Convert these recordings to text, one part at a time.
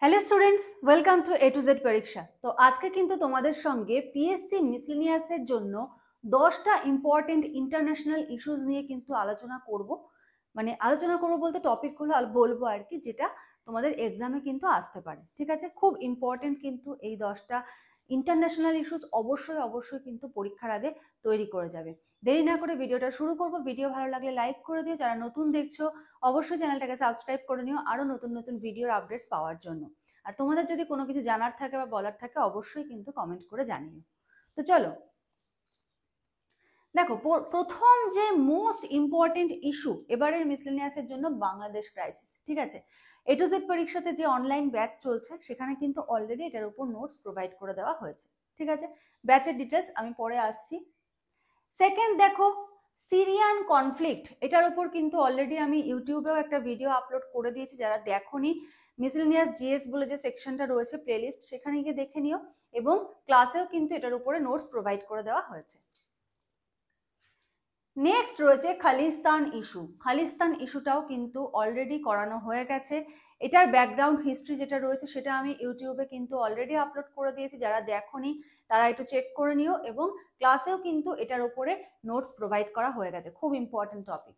Hello students, welcome to A to Z পরীক্ষা। তো আজকে কিন্তু তোমাদের সঙ্গে পিএসসি মিসলেনিয়াসের জন্য 10টা ইম্পর্টেন্ট ইন্টারন্যাশনাল ইস্যুস নিয়ে কিন্তু আলোচনা করব। মানে আলোচনা করবো বলতে টপিকগুলো বলবো আর কি, যেটা তোমাদের এক্সামে কিন্তু আসতে পারে। ঠিক আছে, খুব ইম্পর্টেন্ট কিন্তু এই 10টা ইন্টারন্যাশনাল ইস্যুস অবশ্যই অবশ্যই কিন্তু পরীক্ষার আগে তৈরি করে যাবে। দেরি না করে ভিডিওটা শুরু করব। ভিডিও ভালো লাগলে লাইক করে দিও, যারা নতুন দেখছো অবশ্যই চ্যানেলটাকে সাবস্ক্রাইব করে নিও আরো নতুন নতুন ভিডিওর আপডেটস পাওয়ার জন্য। আর তোমাদের যদি কোনো কিছু জানার থাকে বা বলার থাকে অবশ্যই কিন্তু কমেন্ট করে জানিও। তো চলো দেখো, প্রথম যে মোস্ট ইম্পর্টেন্ট ইস্যু এবারের মিসলেনিয়াসের জন্য বাংলাদেশ ক্রাইসিস। ঠিক আছে, এ টু জেড পরীক্ষাতে যে অনলাইন ব্যাচ চলছে সেখানে কিন্তু অলরেডি এটার উপর নোটস প্রোভাইড করে দেওয়া হয়েছে। ঠিক আছে, ব্যাচের ডিটেলস আমি পরে আসছি। সেকেন্ড দেখো, সিরিয়ান কনফ্লিক্ট, এটার উপর কিন্তু অলরেডি আমি ইউটিউবেও একটা ভিডিও আপলোড করে দিয়েছি। যারা দেখোনি, মিসলেনিয়াস জিএস বলে যে সেকশনটা রয়েছে প্লেলিস্ট, সেখানে গিয়ে দেখে নিও, এবং ক্লাসেও কিন্তু এটার উপরে নোটস প্রোভাইড করে দেওয়া হয়েছে। নেক্সট রয়েছে খালিস্তান ইস্যু। খালিস্তান ইস্যুটাও কিন্তু অলরেডি করানো হয়ে গেছে। এটার ব্যাকগ্রাউন্ড হিস্ট্রি যেটা রয়েছে সেটা আমি ইউটিউবে কিন্তু অলরেডি আপলোড করে দিয়েছি। যারা দেখোনি তারা একটু চেক করে নিও, এবং ক্লাসেও কিন্তু এটার উপরে নোটস প্রোভাইড করা হয়ে গেছে। খুব ইম্পর্টেন্ট টপিক।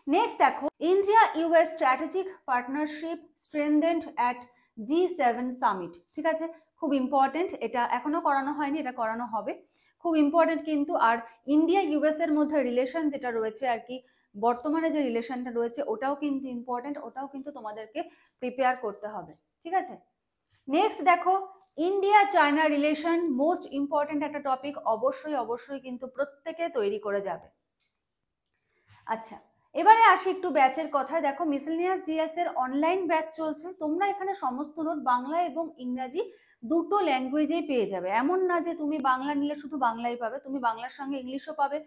নেক্সট দেখো, India US strategic partnership strengthened at G7 summit. ঠিক আছে, খুব ইম্পর্টেন্ট, এটা এখনো করানো হয়নি, এটা করানো হবে। খুব ইম্পর্টেন্ট কিন্তু। আর ইন্ডিয়া ইউএস এর মধ্যে রিলেশন যেটা রয়েছে আর কি, বর্তমানে যে রিলেশনটা রয়েছে ওটাও কিন্তু ইম্পর্টেন্ট, ওটাও কিন্তু তোমাদেরকে প্রিপেয়ার করতে হবে। ঠিক আছে, নেক্সট দেখো, India China relation most important একটা টপিক, অবশ্যই অবশ্যই কিন্তু প্রত্যেকে তৈরি করে যাবে। আচ্ছা, এবারে আসি একটু ব্যাচের কথা। দেখো, মিসলেনিয়াস জিএস এর অনলাইন ব্যাচ চলছে। তোমরা এখানে সমস্ত নোট বাংলা এবং ইংরাজি দুটো ল্যাঙ্গুয়েজেই পেয়ে যাবে। এমন না যে তুমি বাংলা নিলে শুধু বাংলাই পাবে, তুমি বাংলার সঙ্গে ইংলিশও পাবে।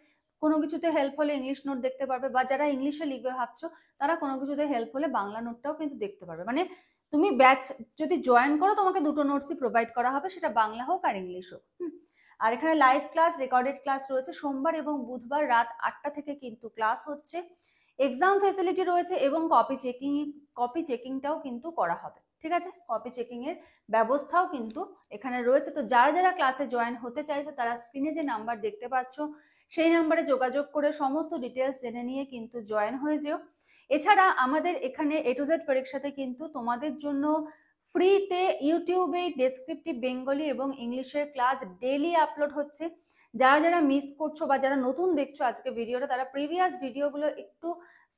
কোনো কিছুতে হেল্প হলে ইংলিশ নোট দেখতে পারবে, বা যারা ইংলিশে লিখবে ভাবছো তারা কোনো কিছুতে হেল্প হলে বাংলা নোটটাও কিন্তু দেখতে পারবে। মানে তুমি ব্যাচ যদি জয়েন করো তোমাকে দুটো নোটসই প্রোভাইড করা হবে, সেটা বাংলা হোক আর ইংলিশ হোক। আর এখানে লাইভ ক্লাস, রেকর্ডেড ক্লাস রয়েছে। সোমবার এবং বুধবার রাত 8টা থেকে কিন্তু ক্লাস হচ্ছে। এক্সাম ফেসিলিটি রয়েছে, এবং কপি চেকিংটাও কিন্তু করা হবে। ঠিক আছে, কপি চেকিং এর ব্যবস্থাও কিন্তু এখানে রয়েছে। তো যারা যারা ক্লাসে জয়েন হতে চাইছো তারা স্ক্রিনে যে নাম্বার দেখতে পাচ্ছ সেই নাম্বারে যোগাযোগ করে সমস্ত ডিটেলস জেনে নিয়ে কিন্তু জয়েন হয়ে যেও। এছাড়া আমাদের এখানে এ টু জেড পরীক্ষাতে কিন্তু তোমাদের জন্য ফ্রিতে ইউটিউবে ডেসক্রিপটিভ বেঙ্গলি এবং ইংলিশের ক্লাস ডেইলি আপলোড হচ্ছে। যারা যারা মিস করছো বা যারা নতুন দেখছো আজকে ভিডিওটা, তারা প্রিভিয়াস ভিডিওগুলো একটু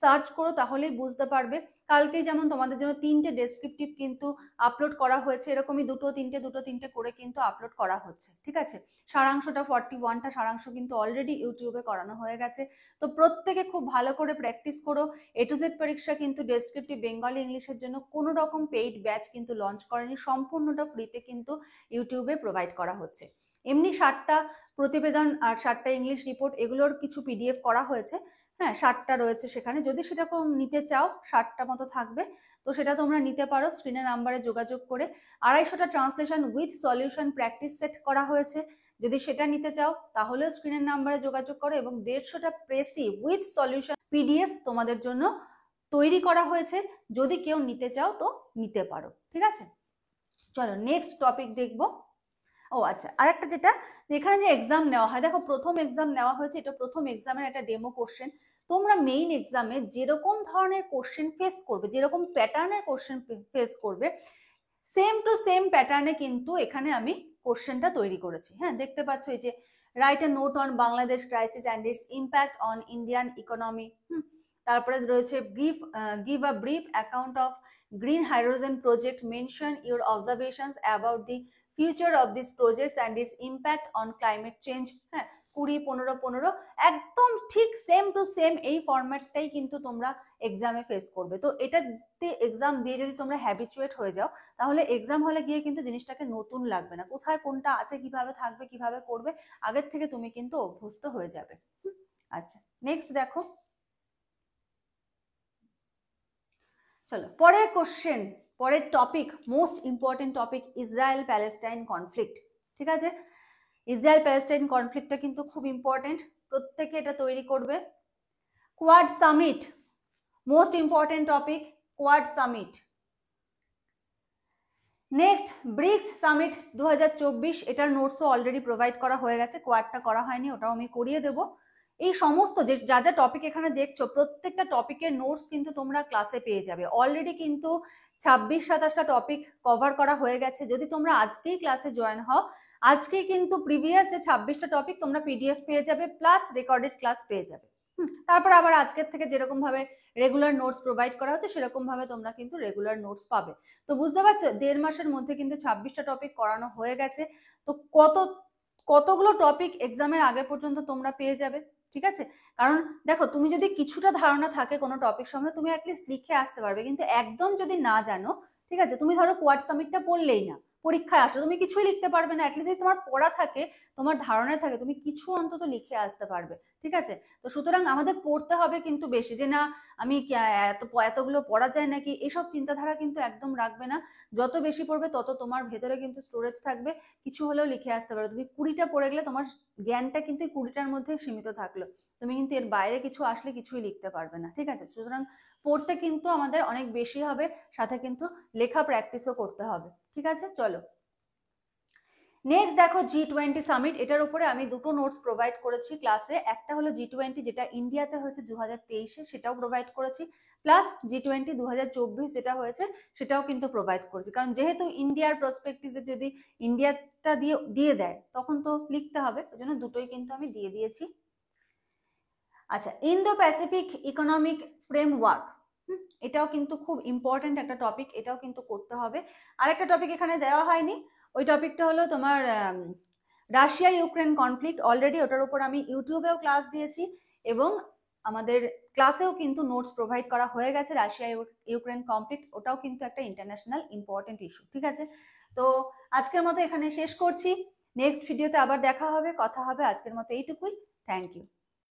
সার্চ করো, তাহলেই বুঝতে পারবে। কালকে যেমন তোমাদের জন্য 3টে ডেসক্রিপটিভ কিন্তু আপলোড করা হয়েছে, এরকমই দুটো তিনটে করে কিন্তু আপলোড করা হচ্ছে। ঠিক আছে, সারাংশটা 41টা সারাংশ কিন্তু অলরেডি ইউটিউবে করানো হয়ে গেছে। তো প্রত্যেকে খুব ভালো করে প্র্যাকটিস করো। এ টু জেড পরীক্ষা কিন্তু ডেসক্রিপটিভ বেঙ্গলি ইংলিশের জন্য কোনো রকম পেইড ব্যাচ কিন্তু লঞ্চ করেনি, সম্পূর্ণটা ফ্রিতে কিন্তু ইউটিউবে প্রোভাইড করা হচ্ছে। এমনি 7টা প্রতিবেদন আর 7টা ইংলিশ রিপোর্ট, এগুলোর কিছু পিডিএফ করা হয়েছে। হ্যাঁ, 7টা রয়েছে সেখানে, যদি সেটা নিতে চাও 7টা মতো থাকবে, তো সেটা তোমরা নিতে পারো স্ক্রিনে নাম্বারে যোগাযোগ করে। 250টা translation with solution practice set করা হয়েছে, যদি সেটা নিতে চাও তাহলে স্ক্রিনের নাম্বারে যোগাযোগ করো। এবং 150টা প্রেসি উইথ সলিউশন পিডিএফ তোমাদের জন্য তৈরি করা হয়েছে, যদি কেউ নিতে চাও তো নিতে পারো। ঠিক আছে, চলো নেক্সট টপিক দেখবো। ও আচ্ছা, আরেকটা যেটা, এখানে যে এক্সাম নেওয়া হয়, দেখো প্রথম এক্সাম নেওয়া হয়েছে, এটা প্রথম এক্সামের একটা ডেমো কোশ্চেন। তোমরা মেইন এক্সামে যেরকম ধরনের কোশ্চেন ফেস করবে, যেরকম প্যাটার্নের কোশ্চেন ফেস করবে, সেম টু সেম প্যাটার্নে কিন্তু এখানে আমি কোশ্চেনটা তৈরি করেছি। হ্যাঁ, দেখতে পাচ্ছ এই যে, write a note on Bangladesh crisis and it's impact on Indian economy. তারপরে রয়েছে give a brief account of green hydrogen project, mention your observations about the future of this projects and it's impact on climate change. হ্যাঁ, 20-15-15 একদম ঠিক same to same এই ফরম্যাটটাই কিন্তু তোমরা এক্সামে face করবে। তো এটাতে এক্সাম দিয়ে যদি তোমরা হ্যাবিচুয়েট হয়ে যাও, তাহলে এক্সাম হলে গিয়ে কিন্তু জিনিসটাকে নতুন লাগবে না, কোথায় কোনটা আছে, কিভাবে থাকবে, কিভাবে করবে, আগের থেকে তুমি কিন্তু অভ্যস্ত হয়ে যাবে। আচ্ছা, নেক্সট দেখো, চলো পরের কোশ্চেন, পরের topic, most important topic, Israel Palestine conflict. ঠিক আছে, ইসরায়েল প্যালেস্টাইন কনফ্লিক্টটা কিন্তু খুব ইম্পর্টেন্ট, প্রত্যেকে এটা তৈরি করবে। Quad summit, most important topic, Quad summit. Next BRICS summit 2024, এটার নোটসও অলরেডি প্রোভাইড করা হয়ে গেছে, কোয়াডটা করা হয়নি, ওটাও আমি করিয়ে দেবো। এই সমস্ত যে যা যা টপিক এখানে দেখছো প্রত্যেকটা টপিকের নোটস কিন্তু তোমরা ক্লাসে পেয়ে যাবে। অলরেডি কিন্তু 26-27টা টপিক কভার করা হয়ে গেছে। যদি তোমরা আজকেই ক্লাসে জয়েন হও, আজকেই কিন্তু প্রিভিয়াস যে 26টা টপিক তোমরা পিডিএফ পেয়ে যাবে, প্লাস রেকর্ডেড ক্লাস পেয়ে যাবে। তারপর আবার আজকের থেকে যেরকম ভাবে রেগুলার নোটস প্রোভাইড করা হচ্ছে সেরকম ভাবে তোমরা কিন্তু রেগুলার নোটস পাবে। তো বুঝতে পারছো 1.5 মাসের মধ্যে কিন্তু 26টা টপিক করানো হয়ে গেছে। তো কতগুলো টপিক এক্সামের আগে পর্যন্ত তোমরা পেয়ে যাবে, ঠিক আছে? কারণ দেখো, তুমি যদি কিছুটা ধারণা থাকে কোনো টপিক সম্বন্ধে, তুমি অ্যাটলিস্ট লিখে আসতে পারবে। কিন্তু একদম যদি না জানো, ঠিক আছে, তুমি ধরো কোয়াড সামিটটা পড়লেই না, পরীক্ষায় আসো, তুমি কিছুই লিখতে পারবে না। অ্যাটলিস্ট যদি তোমার পড়া থাকে, তোমার ধারণায় থাকে, তুমি কিছু অন্তত লিখে আসতে পারবে, ঠিক আছে? তো সুতরাং আমাদের পড়তে হবে কিন্তু বেশি, যে না আমি এতগুলো পড়া যায় নাকি, এসব চিন্তাধারা কিন্তু একদম রাখবে না। যত বেশি পড়বে তত তোমার ভেতরে কিন্তু স্টোরেজ থাকবে, কিছু হলেও লিখে আসতে পারবে। তুমি 20টা পড়ে গেলে তোমার জ্ঞানটা কিন্তু 20টার মধ্যে সীমিত থাকলো, তুমি কিন্তু এর বাইরে কিছু আসলে কিছুই লিখতে পারবে না, ঠিক আছে? সুতরাং পড়তে কিন্তু আমাদের অনেক বেশি হবে, সাথে কিন্তু লেখা প্র্যাকটিসও করতে হবে, ঠিক আছে? চলো নেক্সট দেখো G20 সামিট, এটার উপরে আমি দুটো নোটস প্রোভাইড করেছি ক্লাসে। একটা হলো G20 যেটা ইন্ডিয়াতে হয়েছে 2023-এ, সেটাও প্রোভাইড করেছি, প্লাস G20 2024 যেটা হয়েছে সেটাও কিন্তু প্রোভাইড করেছি। কারণ যেহেতু ইন্ডিয়ার প্রসপেক্টিভে যদি ইন্ডিয়াটা দিয়ে দেয় তখন তো লিখতে হবে, ওই জন্য দুটোই কিন্তু আমি দিয়ে দিয়েছি। আচ্ছা, ইন্দো প্যাসিফিক ইকোনমিক ফ্রেমওয়ার্ক, এটাও কিন্তু খুব ইম্পর্টেন্ট একটা টপিক, এটাও কিন্তু করতে হবে। আরেকটা টপিক এখানে দেওয়া হয়নি, ওই টপিকটা হলো তোমার রাশিয়া ইউক্রেন কনফ্লিক্ট। অলরেডি ওটার উপর আমি ইউটিউবেও ক্লাস দিয়েছি এবং আমাদের ক্লাসেও কিন্তু নোটস প্রোভাইড করা হয়ে গেছে। রাশিয়া ইউক্রেন কনফ্লিক্ট, ওটাও কিন্তু একটা ইন্টারন্যাশনাল ইম্পর্টেন্ট ইস্যু, ঠিক আছে? তো আজকের মতো এখানে শেষ করছি, নেক্সট ভিডিওতে আবার দেখা হবে, কথা হবে। আজকের মতো এইটুকুই, থ্যাংক ইউ।